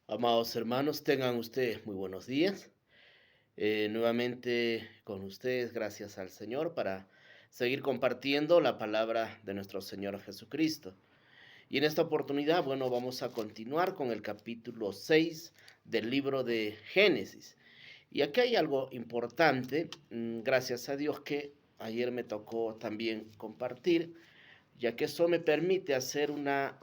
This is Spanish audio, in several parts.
Amados hermanos, tengan ustedes muy buenos días. Nuevamente con ustedes, gracias al Señor, para seguir compartiendo la palabra de nuestro Señor Jesucristo. Y en esta oportunidad, bueno, vamos a continuar con el capítulo 6 del libro de Génesis. Y aquí hay algo importante, gracias a Dios que ayer me tocó también compartir, ya que eso me permite hacer una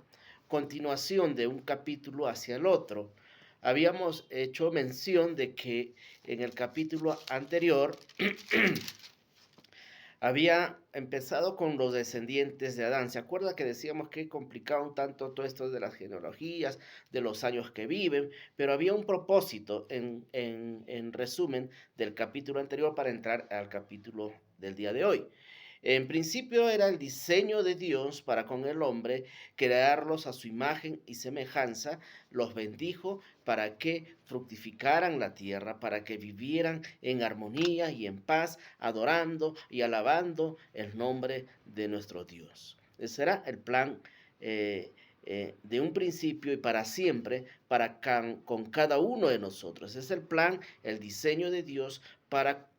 continuación de un capítulo hacia el otro. Habíamos hecho mención de que en el capítulo anterior había empezado con los descendientes de Adán. ¿Se acuerda que decíamos que complicaba un tanto todo esto de las genealogías, de los años que viven? Pero había un propósito en resumen del capítulo anterior para entrar al capítulo del día de hoy. En principio era el diseño de Dios para con el hombre, crearlos a su imagen y semejanza, los bendijo para que fructificaran la tierra, para que vivieran en armonía y en paz, adorando y alabando el nombre de nuestro Dios. Ese era el plan de un principio y para siempre, con cada uno de nosotros. Ese es el plan, el diseño de Dios para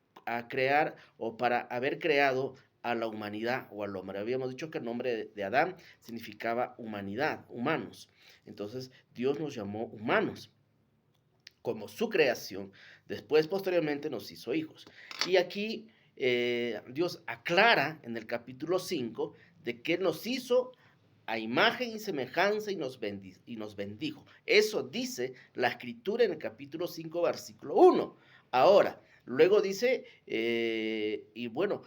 crear o para haber creado a la humanidad o al hombre. Habíamos dicho que el nombre de Adán significaba humanidad, humanos. Entonces Dios nos llamó humanos como su creación. Después, posteriormente, nos hizo hijos. Y aquí Dios aclara en el capítulo 5 de que nos hizo a imagen y semejanza y nos bendijo. Eso dice la escritura en el capítulo 5, versículo 1. Ahora, luego dice, y bueno,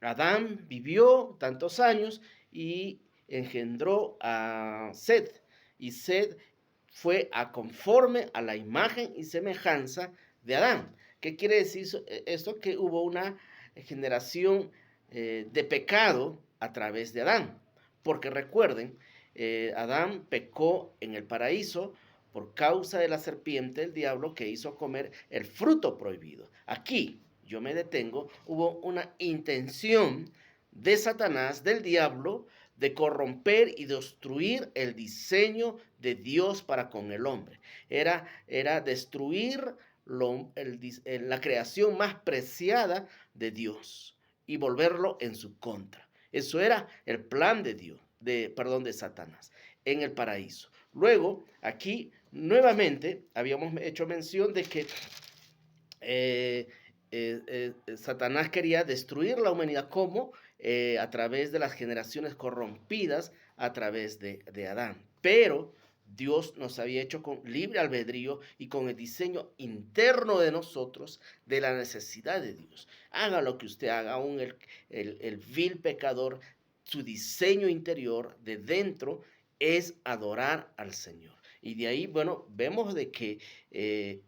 Adán vivió tantos años y engendró a Sed. Y Sed fue a conforme a la imagen y semejanza de Adán. ¿Qué quiere decir esto? Que hubo una generación de pecado a través de Adán. Porque recuerden, Adán pecó en el paraíso por causa de la serpiente, el diablo, que hizo comer el fruto prohibido. Aquí, yo me detengo, hubo una intención de Satanás, del diablo, de corromper y destruir el diseño de Dios para con el hombre. Era destruir la creación más preciada de Dios y volverlo en su contra. Eso era el plan de Dios, de Satanás, en el paraíso. Luego, aquí nuevamente habíamos hecho mención de que Satanás quería destruir la humanidad como a través de las generaciones corrompidas a través de Adán. Pero Dios nos había hecho con libre albedrío y con el diseño interno de nosotros de la necesidad de Dios. Haga lo que usted haga, aún el vil pecador, su diseño interior de dentro es adorar al Señor. Y de ahí, bueno, vemos de que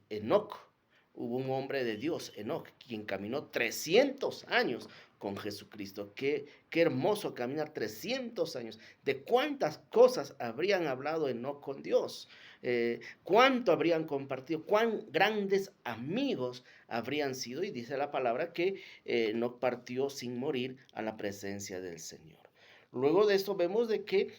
Enoc, hubo un hombre de Dios, Enoc, quien caminó 300 años con Jesucristo. Qué hermoso caminar 300 años. ¿De cuántas cosas habrían hablado Enoc con Dios? ¿Cuánto habrían compartido? ¿Cuán grandes amigos habrían sido? Y dice la palabra que Enoc partió sin morir a la presencia del Señor. Luego de esto vemos de que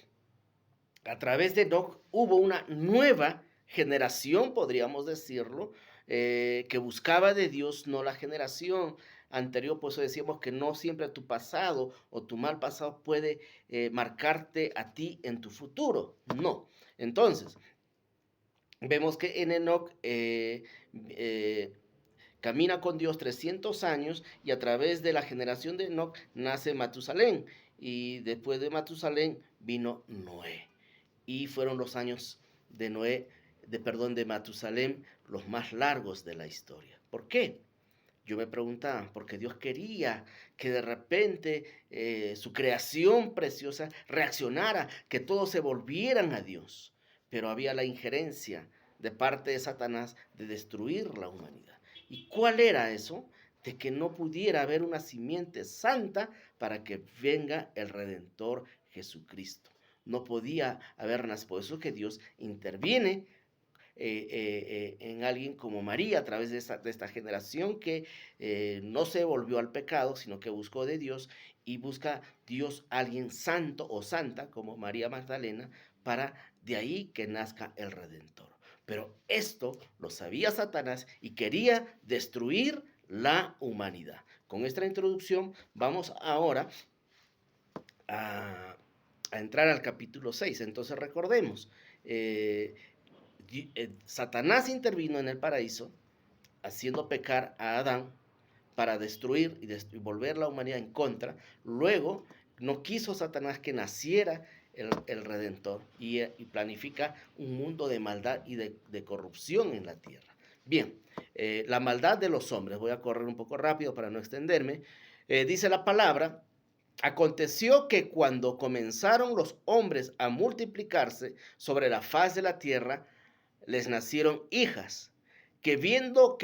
a través de Enoch hubo una nueva generación, podríamos decirlo, que buscaba de Dios, no la generación anterior. Por eso decíamos que no siempre tu pasado o tu mal pasado puede marcarte a ti en tu futuro. No. Entonces, vemos que en Enoch camina con Dios 300 años y a través de la generación de Enoch nace Matusalén. Y después de Matusalén vino Noé y fueron los años de Noé, de Matusalén, los más largos de la historia. ¿Por qué? Yo me preguntaba, porque Dios quería que de repente su creación preciosa reaccionara, que todos se volvieran a Dios. Pero había la injerencia de parte de Satanás de destruir la humanidad. ¿Y cuál era eso? De que no pudiera haber una simiente santa para que venga el Redentor Jesucristo. No podía haber nacido. Por eso que Dios interviene en alguien como María a través de esta generación que no se volvió al pecado, sino que buscó de Dios y busca Dios alguien santo o santa como María Magdalena para de ahí que nazca el Redentor. Pero esto lo sabía Satanás y quería destruir la humanidad. Con esta introducción vamos ahora a, a entrar al capítulo 6. Entonces recordemos, eh, Satanás intervino en el paraíso haciendo pecar a Adán para destruir y volver la humanidad en contra. Luego no quiso Satanás que naciera el Redentor y planifica un mundo de maldad y de corrupción en la tierra. Bien, la maldad de los hombres, voy a correr un poco rápido para no extenderme, dice la palabra: aconteció que cuando comenzaron los hombres a multiplicarse sobre la faz de la tierra, les nacieron hijas, que viendo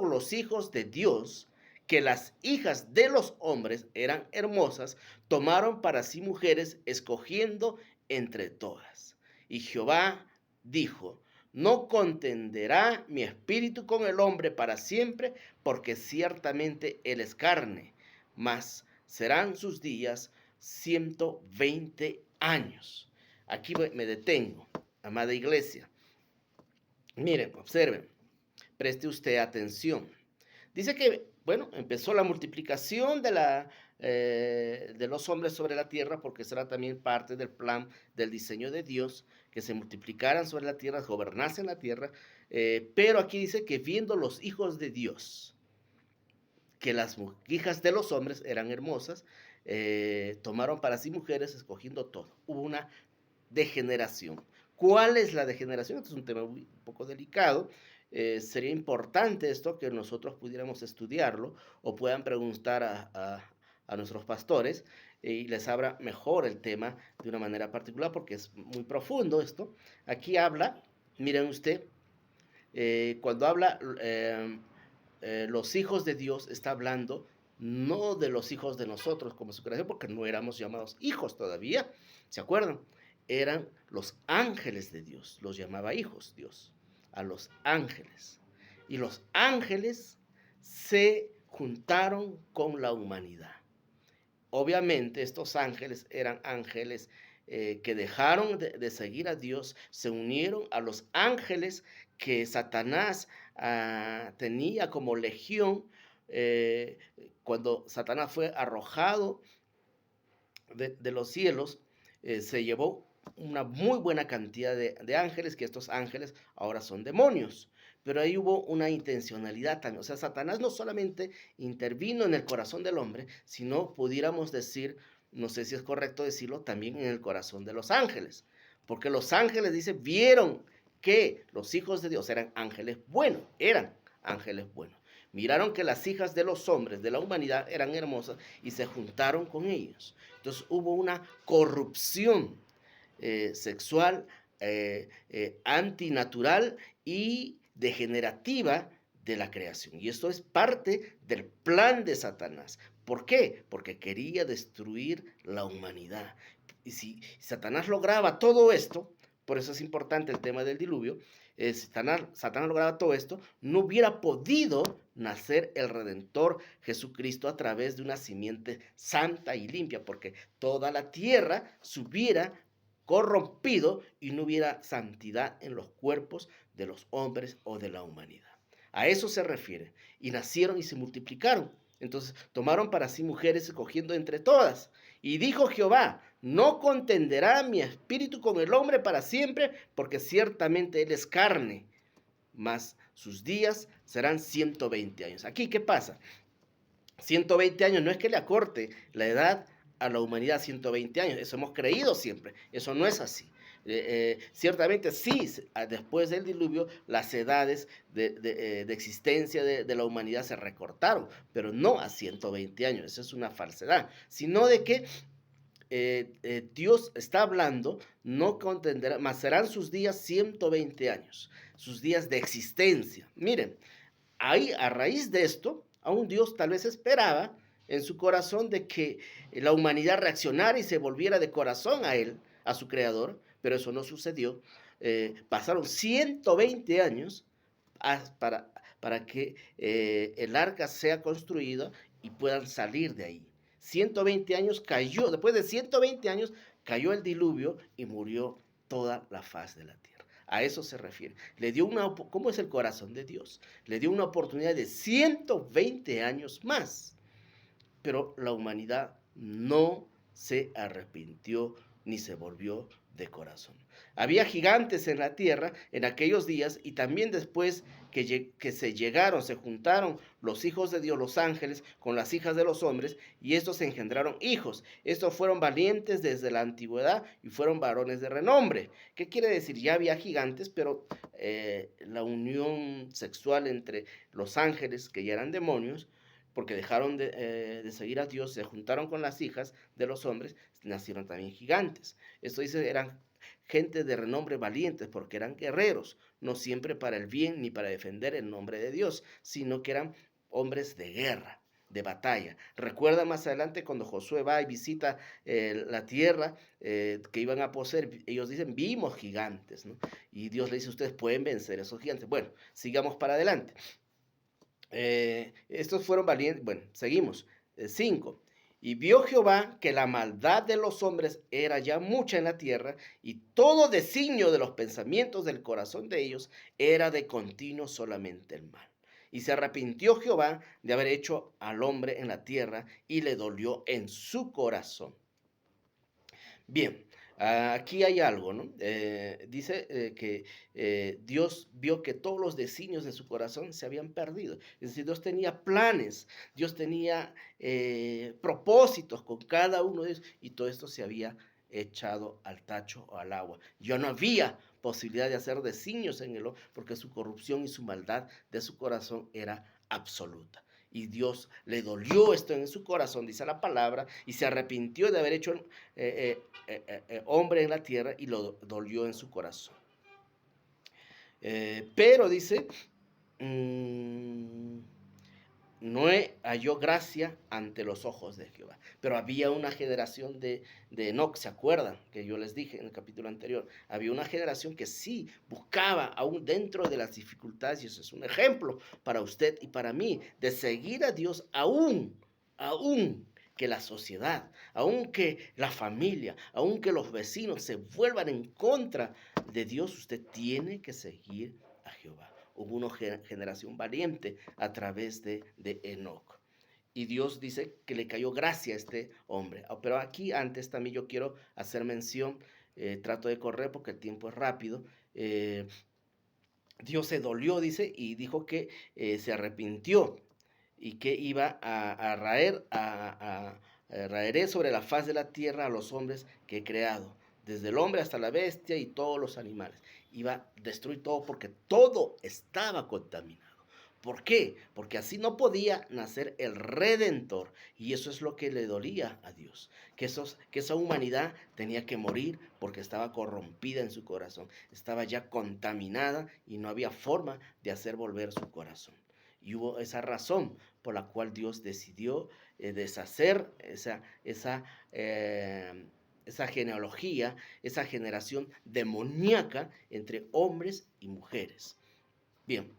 los hijos de Dios, que las hijas de los hombres eran hermosas, tomaron para sí mujeres, escogiendo entre todas. Y Jehová dijo: no contenderá mi espíritu con el hombre para siempre, porque ciertamente él es carne, mas serán sus días 120 años. Aquí me detengo, amada iglesia. Miren, observen, preste usted atención. Dice que, bueno, empezó la multiplicación de los hombres sobre la tierra, porque será también parte del plan del diseño de Dios, que se multiplicaran sobre la tierra, gobernasen la tierra. Pero aquí dice que viendo los hijos de Dios, que las hijas de los hombres eran hermosas, tomaron para sí mujeres, escogiendo todo. Hubo una degeneración. ¿Cuál es la degeneración? Este es un tema un poco delicado. Sería importante esto que nosotros pudiéramos estudiarlo o puedan preguntar a nuestros pastores y les abra mejor el tema de una manera particular, porque es muy profundo esto. Aquí habla, miren usted, cuando habla los hijos de Dios, está hablando no de los hijos de nosotros como su creación, porque no éramos llamados hijos todavía, ¿se acuerdan? Eran los ángeles de Dios, los llamaba hijos Dios, a los ángeles. Y los ángeles se juntaron con la humanidad. Obviamente estos ángeles eran ángeles que dejaron de seguir a Dios, se unieron a los ángeles que Satanás tenía como legión. Cuando Satanás fue arrojado de los cielos, se llevó una muy buena cantidad de ángeles, que estos ángeles ahora son demonios. Pero ahí hubo una intencionalidad también. O sea, Satanás no solamente intervino en el corazón del hombre, sino pudiéramos decir, no sé si es correcto decirlo, también en el corazón de los ángeles. Porque los ángeles, dice, vieron que los hijos de Dios eran ángeles buenos, Miraron que las hijas de los hombres de la humanidad eran hermosas y se juntaron con ellos. Entonces hubo una corrupción sexual, antinatural y degenerativa de la creación. Y esto es parte del plan de Satanás. ¿Por qué? Porque quería destruir la humanidad. Y si Satanás lograba todo esto, por eso es importante el tema del diluvio, Satanás lograba todo esto, no hubiera podido nacer el Redentor Jesucristo a través de una simiente santa y limpia, porque toda la tierra se hubiera corrompido y no hubiera santidad en los cuerpos de los hombres o de la humanidad. A eso se refiere. Y nacieron y se multiplicaron. Entonces tomaron para sí mujeres, escogiendo entre todas. Y dijo Jehová: no contenderá mi espíritu con el hombre para siempre, porque ciertamente él es carne, mas sus días serán 120 años. Aquí, ¿qué pasa? 120 años no es que le acorte la edad a la humanidad, 120 años. Eso hemos creído siempre. Eso no es así. Ciertamente sí, después del diluvio las edades de existencia de la humanidad se recortaron, pero no a 120 años. Eso es una falsedad, sino de que Dios está hablando, no contenderá, mas serán sus días 120 años, sus días de existencia. Miren, ahí, a raíz de esto, aún Dios tal vez esperaba en su corazón de que la humanidad reaccionara y se volviera de corazón a él, a su creador, pero eso no sucedió. Pasaron 120 años para que el arca sea construida y puedan salir de ahí. 120 años cayó, después de 120 años cayó el diluvio y murió toda la faz de la tierra. A eso se refiere. Le dio ¿cómo es el corazón de Dios? Le dio una oportunidad de 120 años más. Pero la humanidad no se arrepintió ni se volvió de corazón. Había gigantes en la tierra en aquellos días y también después que se juntaron los hijos de Dios, los ángeles, con las hijas de los hombres, y estos engendraron hijos. Estos fueron valientes desde la antigüedad y fueron varones de renombre. ¿Qué quiere decir? Ya había gigantes, pero la unión sexual entre los ángeles, que ya eran demonios, porque dejaron de seguir a Dios, se juntaron con las hijas de los hombres, nacieron también gigantes. Esto dice, eran gente de renombre valientes, porque eran guerreros, no siempre para el bien ni para defender el nombre de Dios, sino que eran hombres de guerra, de batalla. Recuerda más adelante cuando Josué va y visita la tierra que iban a poseer, ellos dicen, vimos gigantes, ¿no? Y Dios le dice, ustedes pueden vencer a esos gigantes. Bueno, sigamos para adelante. Estos fueron valientes. Bueno, seguimos. 5. Y vio Jehová que la maldad de los hombres era ya mucha en la tierra, y todo designio de los pensamientos del corazón de ellos era de continuo solamente el mal. Y se arrepintió Jehová de haber hecho al hombre en la tierra, y le dolió en su corazón. Bien, aquí hay algo, ¿no? Dice que Dios vio que todos los designios de su corazón se habían perdido. Es decir, Dios tenía planes, Dios tenía propósitos con cada uno de ellos, y todo esto se había echado al tacho o al agua. Ya no había posibilidad de hacer designios en él, porque su corrupción y su maldad de su corazón era absoluta. Y Dios le dolió esto en su corazón, dice la palabra, y se arrepintió de haber hecho hombre en la tierra, y lo dolió en su corazón. Pero dice, Noé halló gracia ante los ojos de Jehová. Pero había una generación de Enoc, ¿se acuerdan? Que yo les dije en el capítulo anterior. Había una generación que sí buscaba, aún dentro de las dificultades, y eso es un ejemplo para usted y para mí, de seguir a Dios aún que la sociedad, aun que la familia, aun que los vecinos se vuelvan en contra de Dios, usted tiene que seguir a Jehová. Hubo una generación valiente a través de Enoc. Y Dios dice que le cayó gracia a este hombre. Pero aquí antes también yo quiero hacer mención, trato de correr porque el tiempo es rápido. Dios se dolió, dice, y dijo que se arrepintió y que iba a raeré sobre la faz de la tierra a los hombres que he creado, desde el hombre hasta la bestia y todos los animales. Iba a destruir todo porque todo estaba contaminado. ¿Por qué? Porque así no podía nacer el Redentor. Y eso es lo que le dolía a Dios. Que esa humanidad tenía que morir porque estaba corrompida en su corazón. Estaba ya contaminada y no había forma de hacer volver su corazón. Y hubo esa razón por la cual Dios decidió deshacer esa genealogía, esa generación demoníaca entre hombres y mujeres. Bien,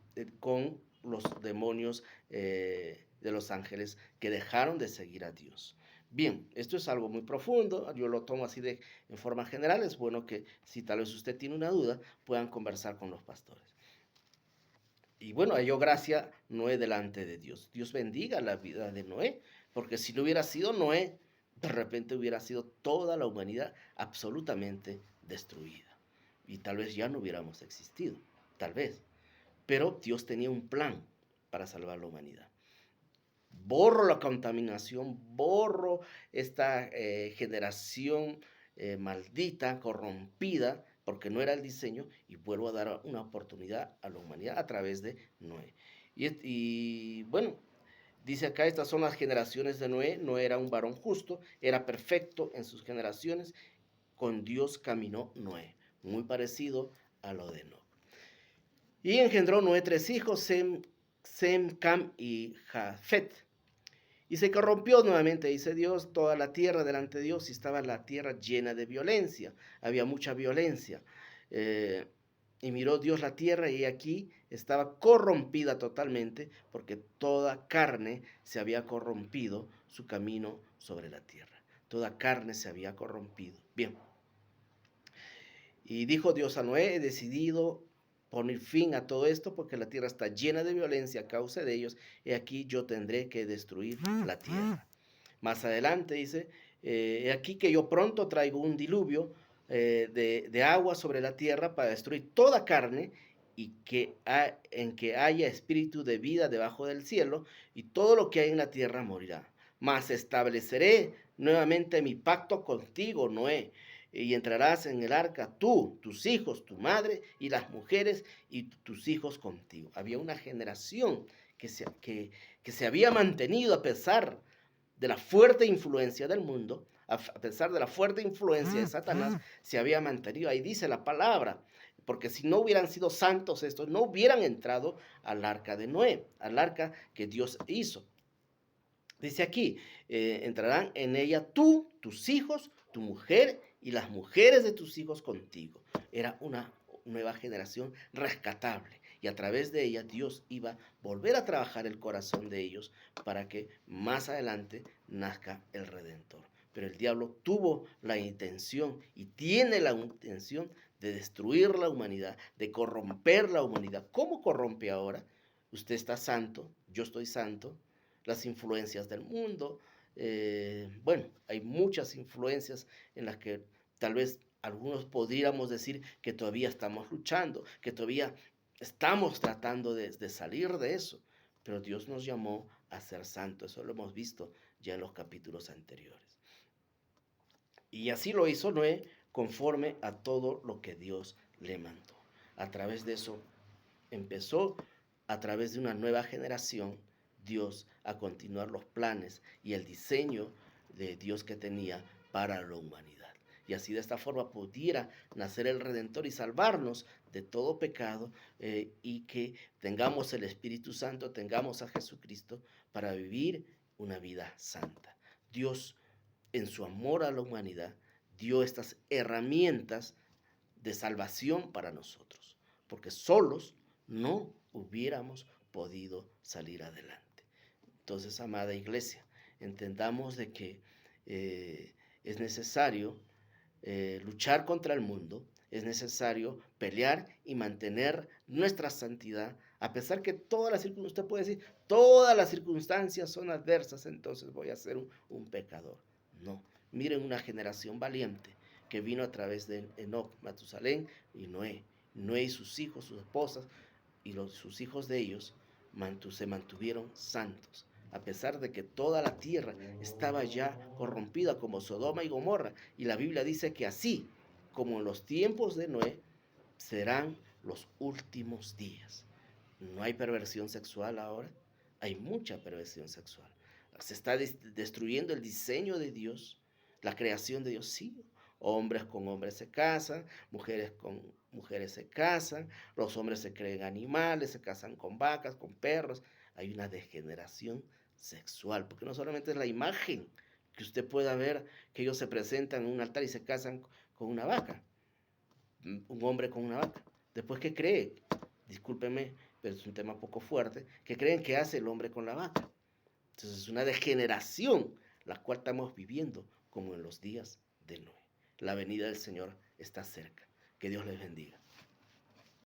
con los demonios de los ángeles que dejaron de seguir a Dios. Bien, esto es algo muy profundo, yo lo tomo así en forma general. Es bueno que si tal vez usted tiene una duda, puedan conversar con los pastores. Y bueno, halló gracia Noé delante de Dios. Dios bendiga la vida de Noé, porque si no hubiera sido Noé, de repente hubiera sido toda la humanidad absolutamente destruida. Y tal vez ya no hubiéramos existido, tal vez. Pero Dios tenía un plan para salvar la humanidad. Borro la contaminación, borro esta generación maldita, corrompida, porque no era el diseño, y vuelvo a dar una oportunidad a la humanidad a través de Noé. Y bueno, dice acá, estas son las generaciones de Noé. Noé era un varón justo, era perfecto en sus generaciones, con Dios caminó Noé, muy parecido a lo de Enoc. Y engendró Noé 3 hijos, Sem, Cam y Jafet. Y se corrompió nuevamente, dice Dios, toda la tierra delante de Dios, y estaba la tierra llena de violencia. Había mucha violencia. Y miró Dios la tierra, y aquí estaba corrompida totalmente, porque toda carne se había corrompido su camino sobre la tierra. Toda carne se había corrompido. Bien. Y dijo Dios a Noé, he decidido poner fin a todo esto porque la tierra está llena de violencia a causa de ellos, y aquí yo tendré que destruir la tierra. Más adelante dice, he aquí que yo pronto traigo un diluvio de agua sobre la tierra para destruir toda carne y en que haya espíritu de vida debajo del cielo, y todo lo que hay en la tierra morirá. Mas estableceré nuevamente mi pacto contigo, Noé, y entrarás en el arca tú, tus hijos, tu madre y las mujeres y tus hijos contigo. Había una generación que se había mantenido a pesar de la fuerte influencia del mundo, a pesar de la fuerte influencia de Satanás, se había mantenido. Ahí dice la palabra, porque si no hubieran sido santos estos, no hubieran entrado al arca de Noé, al arca que Dios hizo. Dice aquí, entrarán en ella tú, tus hijos, tu mujer y las mujeres de tus hijos contigo. Era una nueva generación rescatable, y a través de ella Dios iba a volver a trabajar el corazón de ellos para que más adelante nazca el Redentor. Pero el diablo tuvo la intención y tiene la intención de destruir la humanidad, de corromper la humanidad. ¿Cómo corrompe ahora? Usted está santo, yo estoy santo, las influencias del mundo. Bueno, hay muchas influencias en las que tal vez algunos podríamos decir que todavía estamos luchando, que todavía estamos tratando de salir de eso, pero Dios nos llamó a ser santos. Eso lo hemos visto ya en los capítulos anteriores. Y así lo hizo Noé conforme a todo lo que Dios le mandó. A través de eso empezó, a través de una nueva generación, Dios a continuar los planes y el diseño de Dios que tenía para la humanidad. Y así de esta forma pudiera nacer el Redentor y salvarnos de todo pecado, y que tengamos el Espíritu Santo, tengamos a Jesucristo para vivir una vida santa. Dios, en su amor a la humanidad, dio estas herramientas de salvación para nosotros, porque solos no hubiéramos podido salir adelante. Entonces, amada iglesia, entendamos de que es necesario luchar contra el mundo, es necesario pelear y mantener nuestra santidad, a pesar que todas las circunstancias, usted puede decir, todas las circunstancias son adversas, entonces voy a ser un pecador. No, miren una generación valiente que vino a través de Enoc, Matusalén y Noé. Noé y sus hijos, sus esposas y sus hijos de ellos se mantuvieron santos, a pesar de que toda la tierra estaba ya corrompida como Sodoma y Gomorra. Y la Biblia dice que así como en los tiempos de Noé, serán los últimos días. No hay perversión sexual ahora, hay mucha perversión sexual. Se está destruyendo el diseño de Dios, la creación de Dios, sí. Hombres con hombres se casan, mujeres con mujeres se casan, los hombres se creen animales, se casan con vacas, con perros. Hay una degeneración sexual, porque no solamente es la imagen que usted pueda ver, que ellos se presentan en un altar y se casan con una vaca, un hombre con una vaca. Después, ¿qué cree? Discúlpeme, pero es un tema poco fuerte. ¿Qué creen que hace el hombre con la vaca? Entonces es una degeneración la cual estamos viviendo como en los días de Noé. La venida del Señor está cerca. Que Dios les bendiga.